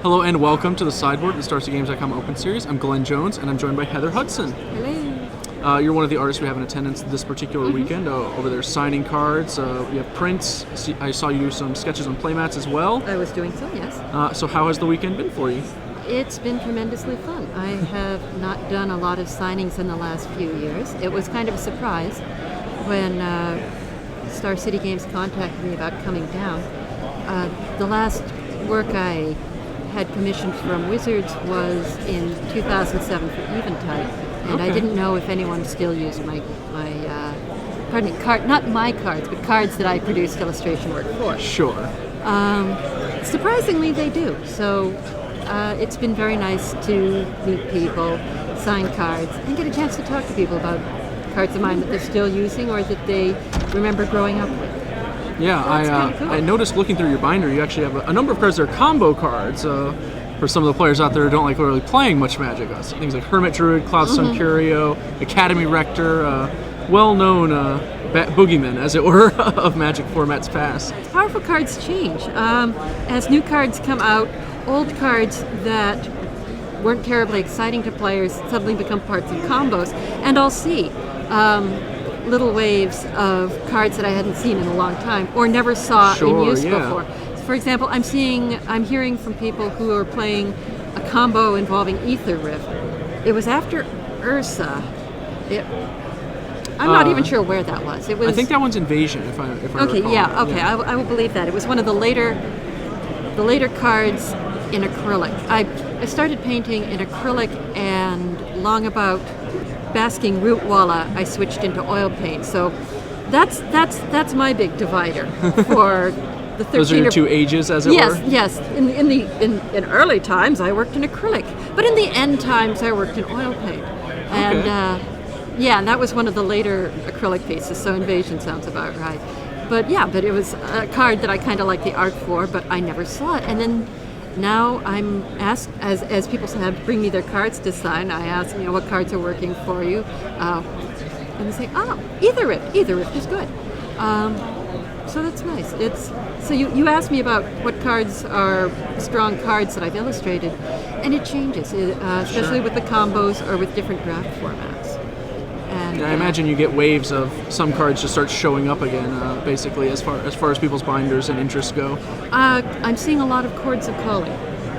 Hello and welcome to the Sideboard, the StarCityGames.com Open Series. I'm Glenn Jones, and I'm joined by Heather Hudson. Hello. You're one of the artists we have in attendance this particular weekend. Over there signing cards. You have prints. I saw you do some sketches on playmats as well. I was doing so, yes. So how has the weekend been for you? It's been tremendously fun. I have not done a lot of signings in the last few years. It was kind of a surprise when Star City Games contacted me about coming down. The last work I had commissioned from Wizards was in 2007 for Eventide, and I didn't know if anyone still used my not my cards, but cards that I produced illustration work for. Sure. Surprisingly, they do. So it's been very nice to meet people, sign cards, and get a chance to talk to people about cards of mine that they're still using or that they remember growing up with. Yeah, cool. I noticed looking through your binder, you actually have a number of cards that are combo cards for some of the players out there who don't like really playing much Magic. Things like Hermit Druid, Cloudstone Curio, Academy Rector, well-known boogeymen, as it were, of Magic formats past. Powerful cards change. As new cards come out, old cards that weren't terribly exciting to players suddenly become parts of combos, and I'll see little waves of cards that I hadn't seen in a long time or never saw in use before. For example, I'm hearing from people who are playing a combo involving Ether Rift. It was after Ursa. I'm not even sure where that was. It was. I think that one's Invasion, if I okay, recall. yeah, okay, yeah. I will believe that. It was one of the later cards in acrylic. I started painting in acrylic, and long about basking Rootwalla, I switched into oil paint. So that's my big divider for the 13. Those are your two ages, as it were? Yes. In early times, I worked in acrylic, but in the end times, I worked in oil paint. And and that was one of the later acrylic pieces. So Invasion sounds about right. But it was a card that I kind of like the art for, but I never saw it. And then now I'm asked, as people have bring me their cards to sign, I ask, what cards are working for you? And they say, Ether Rift. Ether Rift is good. So that's nice. So you asked me about what cards are strong cards that I've illustrated, and it changes, especially with the combos or with different draft formats. And I imagine you get waves of some cards just start showing up again, basically, as far as people's binders and interests go. I'm seeing a lot of Chords of Calling.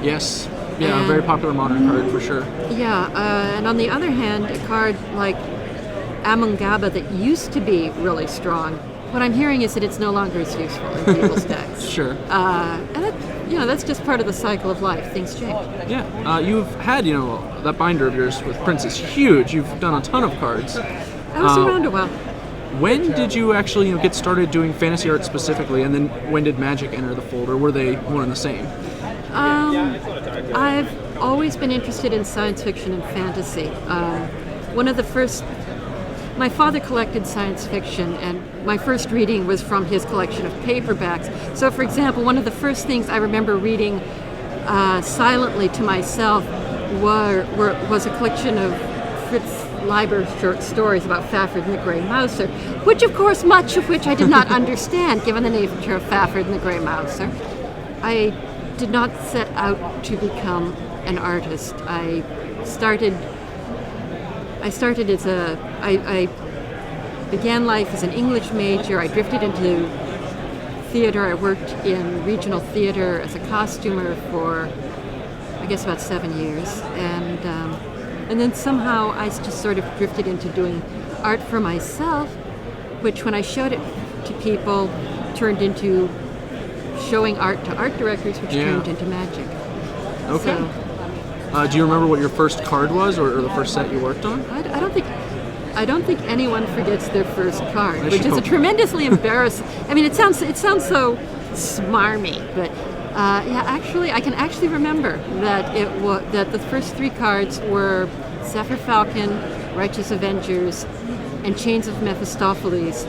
Yes. Yeah, a very popular modern card for sure. Yeah, and on the other hand, a card like Amungaba that used to be really strong, what I'm hearing is that it's no longer as useful in people's decks. Sure. And that's just part of the cycle of life. Things change. Yeah. You've had, that binder of yours with prints is huge. You've done a ton of cards. I was around a while. When did you actually get started doing fantasy art specifically, and then when did Magic enter the fold, or were they one and the same? I've always been interested in science fiction and fantasy. One of the first... My father collected science fiction, and my first reading was from his collection of paperbacks. So, for example, one of the first things I remember reading silently to myself was a collection of Fritz Leiber short stories about Fafhrd and the Grey Mouser, which, of course, much of which I did not understand, given the nature of Fafhrd and the Grey Mouser. I did not set out to become an artist. I began life as an English major. I drifted into theater. I worked in regional theater as a costumer for, I guess, about 7 years. And then somehow I just sort of drifted into doing art for myself, which when I showed it to people turned into showing art to art directors, which turned into magic. Okay. So, do you remember what your first card was, or the first set you worked on? I don't think anyone forgets their first card, which is a tremendously embarrassing. I mean, it sounds so smarmy, but actually, I can actually remember that the first three cards were Zephyr Falcon, Righteous Avengers, and Chains of Mephistopheles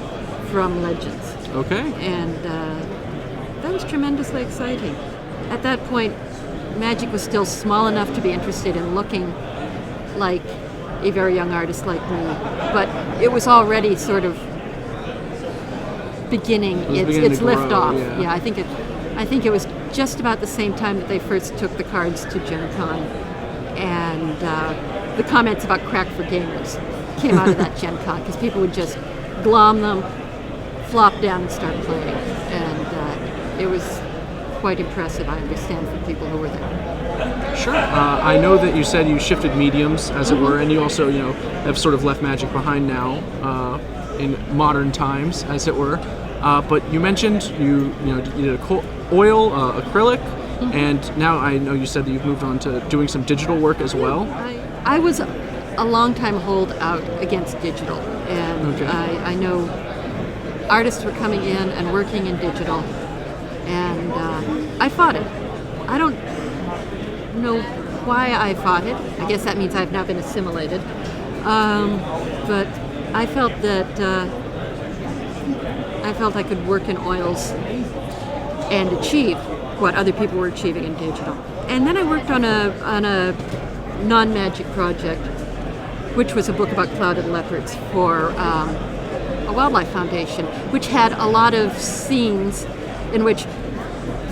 from Legends. Okay. And that was tremendously exciting. At that point, Magic was still small enough to be interested in looking like a very young artist like me, but it was already sort of beginning its lift off. Yeah. I think I think it was just about the same time that they first took the cards to Gen Con. And the comments about crack for gamers came out of that Gen Con, because people would just glom them, flop down, and start playing. And it was quite impressive, I understand, for people who were there. Sure. I know that you said you shifted mediums, as it were, and you also, have sort of left Magic behind now in modern times, as it were. But you mentioned you did oil, acrylic, and now I know you said that you've moved on to doing some digital work as well. I was a long time holdout against digital, and Okay. I know artists were coming in and working in digital, and I fought it. I don't know why I fought it. I guess that means I've now been assimilated. But I felt that I could work in oils and achieve what other people were achieving in digital. And then I worked on a non-magic project, which was a book about clouded leopards for a wildlife foundation, which had a lot of scenes in which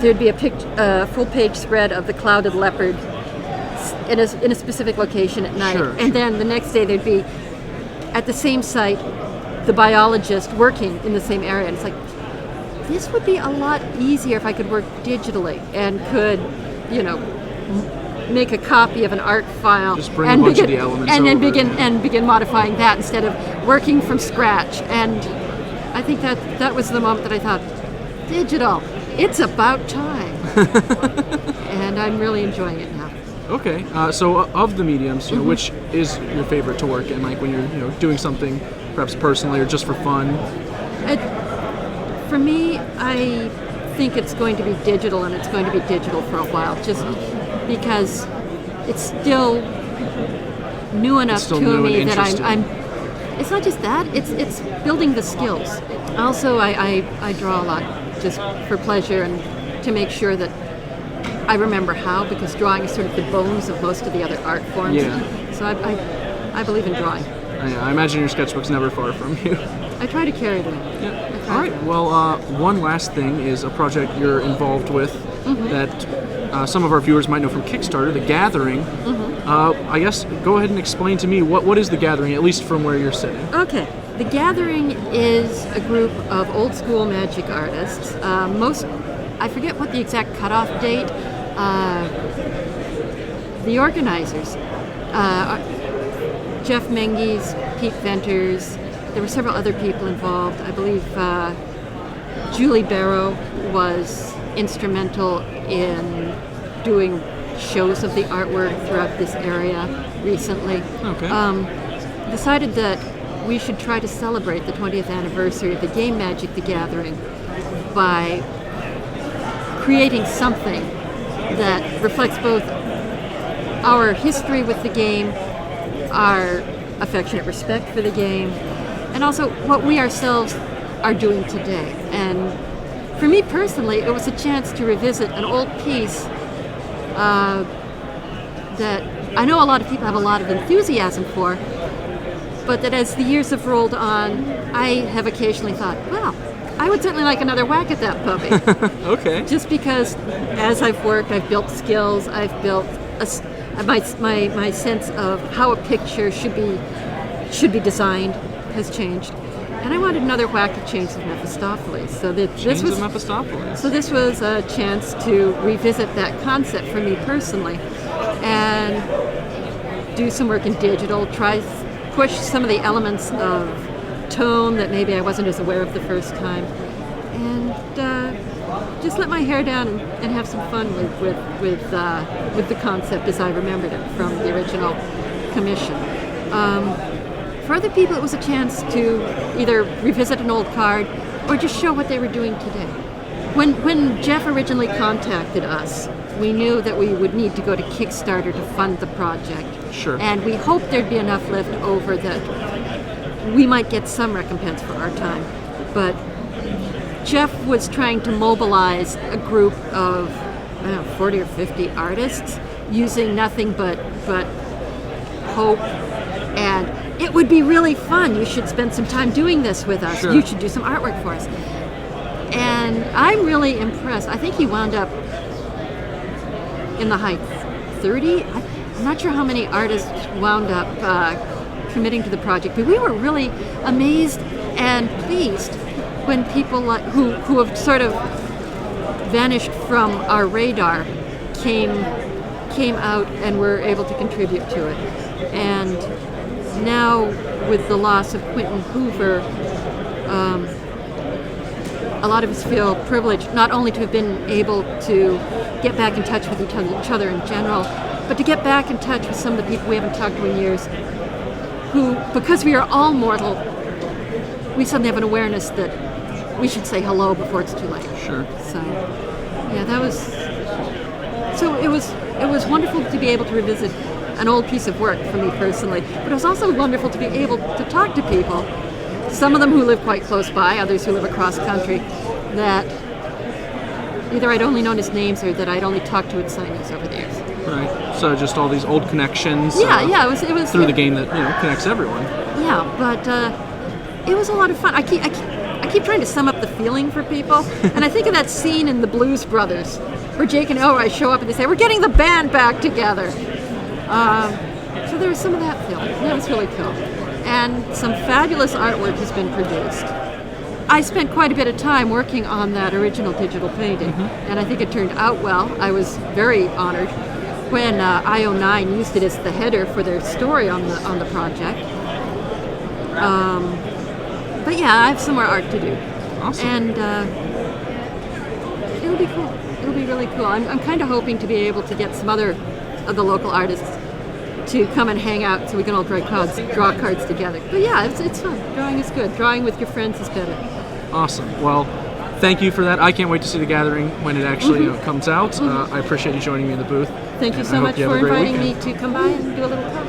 there'd be a full-page spread of the clouded leopard in a specific location at night. Sure, and then the next day there'd be, at the same site, the biologist working in the same area. And it's like, this would be a lot easier if I could work digitally and could, make a copy of an art file Just bring a bunch of the elements and then over. begin modifying that instead of working from scratch. And I think that was the moment that I thought, digital, it's about time. And I'm really enjoying it now. Okay. So of the mediums, which is your favorite to work in? Like when you're doing something, perhaps personally or just for fun. For me, I think it's going to be digital, and it's going to be digital for a while, just because it's still new enough to me that I'm. It's not just that; it's building the skills. Also, I draw a lot just for pleasure and to make sure that I remember how, because drawing is sort of the bones of most of the other art forms. Yeah. So I believe in drawing. I imagine your sketchbook's never far from you. I try to carry it in. Yeah. All right. Well, one last thing is a project you're involved with that some of our viewers might know from Kickstarter, The Gathering. I guess go ahead and explain to me what is The Gathering, at least from where you're sitting. Okay. The Gathering is a group of old school magic artists. I forget what the exact cutoff date. The organizers, Jeff Menges, Pete Venters, there were several other people involved. I believe Julie Barrow was instrumental in doing shows of the artwork throughout this area recently. Okay. Decided that we should try to celebrate the 20th anniversary of the game Magic: The Gathering by creating something that reflects both our history with the game, our affectionate respect for the game, and also what we ourselves are doing today. And for me personally, it was a chance to revisit an old piece that I know a lot of people have a lot of enthusiasm for, but that as the years have rolled on, I have occasionally thought, well, I would certainly like another whack at that puppy. Okay. Just because as I've worked, I've built skills, I've built my sense of how a picture should be designed has changed. And I wanted another whack at Chains of Mephistopheles. So Chains of Mephistopheles. So this was a chance to revisit that concept for me personally and do some work in digital, push some of the elements of tone that maybe I wasn't as aware of the first time, and just let my hair down and have some fun with the concept as I remembered it from the original commission. For other people, it was a chance to either revisit an old card or just show what they were doing today. When Jeff originally contacted us, we knew that we would need to go to Kickstarter to fund the project. Sure. And we hoped there'd be enough left over that we might get some recompense for our time. But Jeff was trying to mobilize a group of 40 or 50 artists using nothing but hope and it would be really fun. You should spend some time doing this with us. Sure. You should do some artwork for us. And I'm really impressed. I think he wound up in the high 30. I'm not sure how many artists wound up committing to the project, but we were really amazed and pleased when people who have sort of vanished from our radar came out and were able to contribute to it. And now with the loss of Quentin Hoover, a lot of us feel privileged not only to have been able to get back in touch with each other in general, but to get back in touch with some of the people we haven't talked to in years who, because we are all mortal, we suddenly have an awareness that we should say hello before it's too late. Sure. So, yeah, that was... So it was wonderful to be able to revisit an old piece of work for me personally, but it was also wonderful to be able to talk to people, some of them who live quite close by, others who live across country, that either I'd only known as names or that I'd only talked to at signings over the years. Right. So just all these old connections. It was through the game that connects everyone. Yeah, but it was a lot of fun. I keep trying to sum up the feeling for people, and I think of that scene in The Blues Brothers where Jake and Elroy show up and they say, "We're getting the band back together." So there was some of that feeling. That was really cool. And some fabulous artwork has been produced. I spent quite a bit of time working on that original digital painting, and I think it turned out well. I was very honored when IO9 used it as the header for their story on the project. But yeah, I have some more art to do. Awesome. And it'll be cool. It'll be really cool. I'm kind of hoping to be able to get some other of the local artists to come and hang out so we can all draw cards together. But yeah, it's fun. Drawing is good. Drawing with your friends is better. Awesome. Well, thank you for that. I can't wait to see the gathering when it actually comes out. I appreciate you joining me in the booth. Thank you so much for inviting me to come by and do a little talk.